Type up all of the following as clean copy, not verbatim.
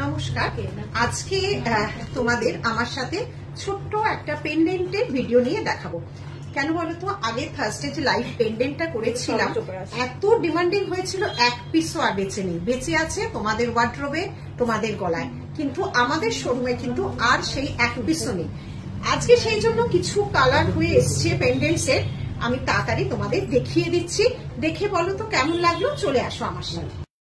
নমস্কার। আজকে তোমাদের আমার সাথে ছোট্ট একটা পেন্ডেন্টের ভিডিও নিয়ে দেখাবো। কেন বলতো, আগে থার্সডে যে লাইভ পেন্ডেন্টটা করেছিলাম এত ডিমান্ডিং হয়েছিল, এক পিসও আর বেঁচে নেই। বেঁচে আছে তোমাদের ওয়ার্ড্রোবে, তোমাদের গলায়, কিন্তু আমাদের শোরুমে কিন্তু আর সেই এক পিসও নেই। আজকে সেই জন্য কিছু কালার হয়ে এসছে পেন্ডেন্টসের, আমি তাড়াতাড়ি তোমাদের দেখিয়ে দিচ্ছি। দেখে বলো তো কেমন লাগলো, চলে আসো আমার সাথে।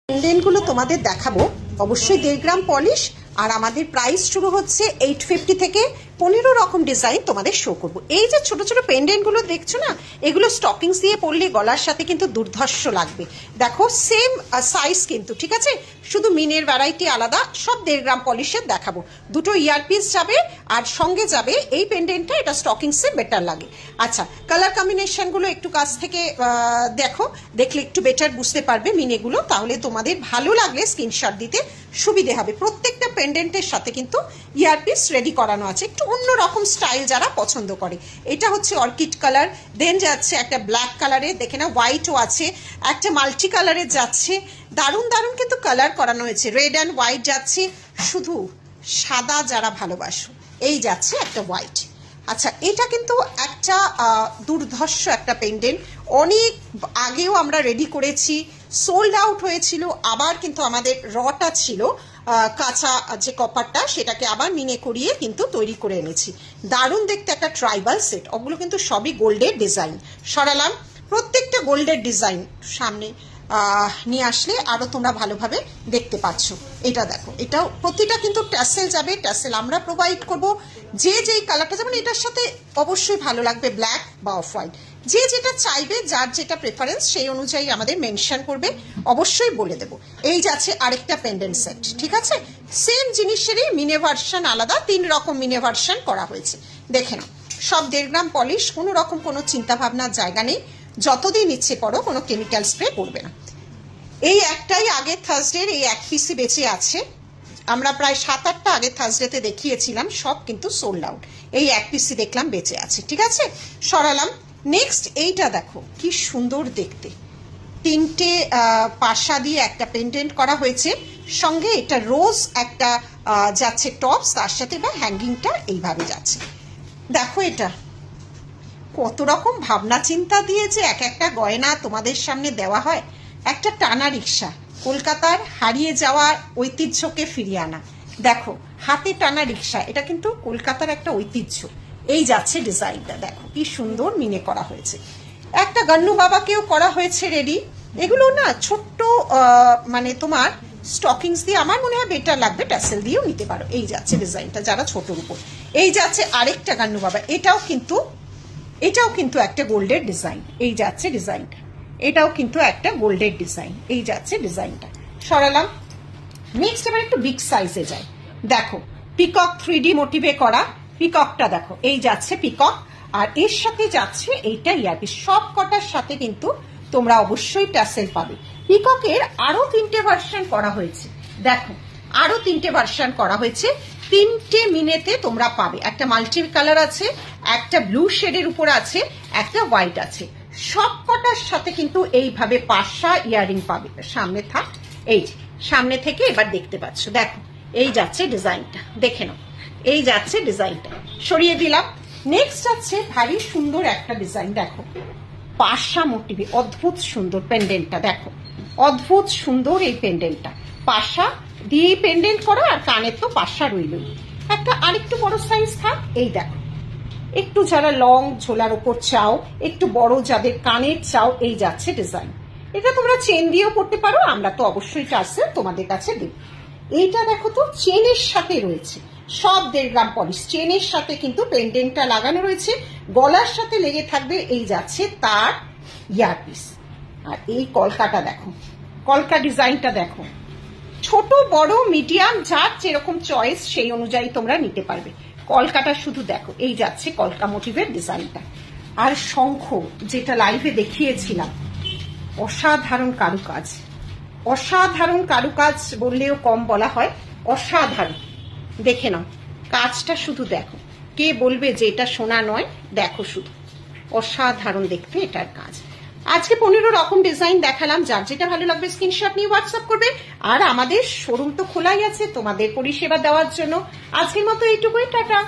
পেন্ডেন্ট গুলো তোমাদের দেখাবো, অবশ্যই 1.5 গ্রাম পলিশ, আর আমাদের প্রাইস শুরু হচ্ছে 850 থেকে। 15 রকম ডিজাইন তোমাদের শো করবো। এই যে ছোট ছোট পেন্ডেন্ট গুলো দেখছো না, এগুলো স্টকিংস দিয়ে পরলে গলার সাথে কিন্তু দুর্ধর্ষ লাগবে। দেখো সেম সাইজ কিন্তু, ঠিক আছে, শুধু মিনের ভ্যারাইটি আলাদা। সব 1.5 গ্রাম পলিশের দেখাবো। দুটো ইয়ারপিস যাবে আর সঙ্গে যাবে এই পেন্ডেন্টটা, এটা স্টকিংসে বেটার লাগে। আচ্ছা, কালার কম্বিনেশন গুলো একটু কাছ থেকে দেখো, দেখলে একটু বেটার বুঝতে পারবে মিনেগুলো, তাহলে তোমাদের ভালো লাগলে স্ক্রিনশট দিতে সুবিধে হবে। প্রত্যেকটা পেন্ডেন্টের সাথে কিন্তু ইয়ারপিস রেডি করানো আছে, একটু অন্যরকম স্টাইল যারা পছন্দ করে। এটা হচ্ছে অর্কিড কালার, দেন যাচ্ছে একটা ব্ল্যাক কালারে, দেখে না হোয়াইটও আছে, একটা মাল্টি কালারের যাচ্ছে। দারুণ দারুণ কিন্তু কালার করানো হয়েছে। রেড অ্যান্ড হোয়াইট যাচ্ছে, শুধু সাদা যারা ভালোবাসো এই যাচ্ছে একটা হোয়াইট। আচ্ছা, এটা কিন্তু একটা দুর্ধর্ষ একটা পেন্ডেন্ট, অনেক আগেও আমরা রেডি করেছি, সোল্ড আউট হয়েছিল। আবার কিন্তু আমাদের রটা ছিল কাঁচা যে কপারটা, সেটাকে আবার মিনে করিয়ে কিন্তু তৈরি করে এনেছি। দারুণ দেখতে একটা ট্রাইবাল সেট, ওগুলো কিন্তু সবই গোল্ডের ডিজাইন। সরালাম, প্রত্যেকটা গোল্ডের ডিজাইন সামনে নিয়ে আসলে আরো তোমরা ভালোভাবে দেখতে পাচ্ছ। এটা দেখো, এটাও প্রতিটা কিন্তু ট্যাসেল যাবে, ট্যাসেল আমরা প্রোভাইড করব। যে যেই কালারটা, যেমন এটার সাথে অবশ্যই ভালো লাগবে ব্ল্যাক বা অফ হোয়াইট, যে যেটা চাইবে, যার যেটা প্রেফারেন্স সেই অনুযায়ী আমাদের মেনশন করবে, অবশ্যই বলে দেব। এই যাচ্ছে আরেকটা পেন্ডেন্ট সেট, ঠিক আছে, সেম জিনিসেরই মিনে ভার্সন আলাদা, 3 রকম মিনে ভার্সন করা হয়েছে। দেখে নাও, সব 1.5 গ্রাম পলিশ, কোনো রকম কোনো চিন্তা ভাবনার জায়গা নেই। যতদিন ইচ্ছে করো, কোনো কেমিক্যাল স্প্রে করবে না। এই একটাই আগের থার্সডের এই এক পিসি বেঁচে আছে। আমরা প্রায় 7-8টা আগের থার্সডেতে দেখিয়েছিলাম, সব কিন্তু সোল্ড আউট। এই এক পিসি দেখলাম বেঁচে আছে, ঠিক আছে, সরালাম। নেক্সট এইটা দেখো, কি সুন্দর দেখতে, 3টে পাশা দিয়ে একটা পেন্ডেন্ট করা হয়েছে, সঙ্গে এটা রোজ একটা যাচ্ছে টপস, তার সাথে বা হ্যাঙ্গিংটা এইভাবে যাচ্ছে। দেখো এটা কত রকম ভাবনা চিন্তা দিয়ে যে এক একটা গয়না তোমাদের সামনে দেওয়া হয়। একটা টানা রিক্সা, কলকাতার হারিয়ে যাওয়া ঐতিহ্যকে ফিরিয়ে আনা। দেখো হাতে টানা রিক্সা, এটা কিন্তু কলকাতার একটা ঐতিহ্য। এই যাচ্ছে ডিজাইনটা, দেখো কি সুন্দর মিনে করা হয়েছে। একটা গান্নু বাবাকেও করা হয়েছে রেডি। এগুলো না ছোট্ট মানে তোমার স্টকিংস দিয়ে আমার মনে হয় বেটার লাগবে, ট্যাসেল দিয়েও নিতে পারো। এই যাচ্ছে ডিজাইনটা যারা ছোটর উপর। এই যাচ্ছে আরেকটা গান্নু বাবা, এটাও কিন্তু একটা গোল্ডের ডিজাইন। এই যাচ্ছে ডিজাইনটা, এটাও কিন্তু একটা গোল্ডের ডিজাইন। এই যাচ্ছে ডিজাইনটা, সরালাম। নেক্সট এবার একটু বিগ সাইজে যায়। দেখো পিকক 3D মোটিভে করা পিককটা দেখো, এই যাচ্ছে পিকক, আর এর সাথে যাচ্ছে এইটা ইয়ারপিস। সব কটার সাথে কিন্তু তোমরা অবশ্যই ট্যাসেল পাবে। পিককের আরো 3টে ভার্সন করা হয়েছে, দেখো আরো 3টে ভার্সন করা হয়েছে। 3টে মিনেতে তোমরা পাবে, একটা মাল্টি কালার আছে, একটা ব্লু শেডের উপর আছে, একটা হোয়াইট আছে। সব কটার সাথে কিন্তু এইভাবে পাশা ইয়ারিং পাবে। সামনে থাক, এই সামনে থেকে এবার দেখতে পাচ্ছ, দেখো এই যাচ্ছে ডিজাইনটা, দেখে নাও। এই যাচ্ছে ডিজাইনটা, সরিয়ে দিলাম। নেক্সট আছে ভারী সুন্দর একটা ডিজাইন, দেখো পাশা মোটিভে, অদ্ভুত সুন্দর পেন্ডেন্টটা, দেখো অদ্ভুত সুন্দর এই পেন্ডেন্টটা, পাশা দিয়ে পেন্ডেন্ট করা, আর কানের তো পাশা রইলই। একটা আরেকটু বড় সাইজ থাক, এই দেখো, একটু যারা লং ঝোলার উপর চাও, একটু বড় যাদের কানের চাও, এই যাচ্ছে ডিজাইন। এটা তোমরা চেন দিয়েও করতে পারো, আমরা তো অবশ্যই টার্সেল তোমাদের কাছে দেব। এইটা দেখো তো চেনের সাথে রয়েছে, সব 1.5 গ্রাম পলিশ, চেনের সাথে কিন্তু পেন্ডেন্টটা লাগানো রয়েছে, গলার সাথে লেগে থাকবে। এই যাচ্ছে তার ইয়ারপিস। আর এই কলকাটা দেখো, কলকা ডিজাইনটা দেখো, ছোট বড় মিডিয়াম যার যেরকম চয়েস সেই অনুযায়ী তোমরা নিতে পারবে। কলকাটা শুধু দেখো, এই যাচ্ছে কলকা মোটিভের ডিজাইনটা। আর শঙ্খ যেটা লাইভে দেখিয়েছিলাম, অসাধারণ কারুকাজ, অসাধারণ কারুকাজ বললেও কম বলা হয়, অসাধারণ। দেখে নাও কাজটা, শুধু দেখো, কে বলবে যে এটা সোনা নয়, দেখো শুধু অসাধারণ দেখতে এটার কাজ। আজকে 15 রকম ডিজাইন দেখালাম, যার যেটা ভালো লাগবে স্ক্রিনশট নিয়ে হোয়াটসঅ্যাপ করবে। আর আমাদের শোরুম তো খোলাই আছে তোমাদের পরিষেবা দেওয়ার জন্য। আজকের মতো এইটুকুই, টাটা।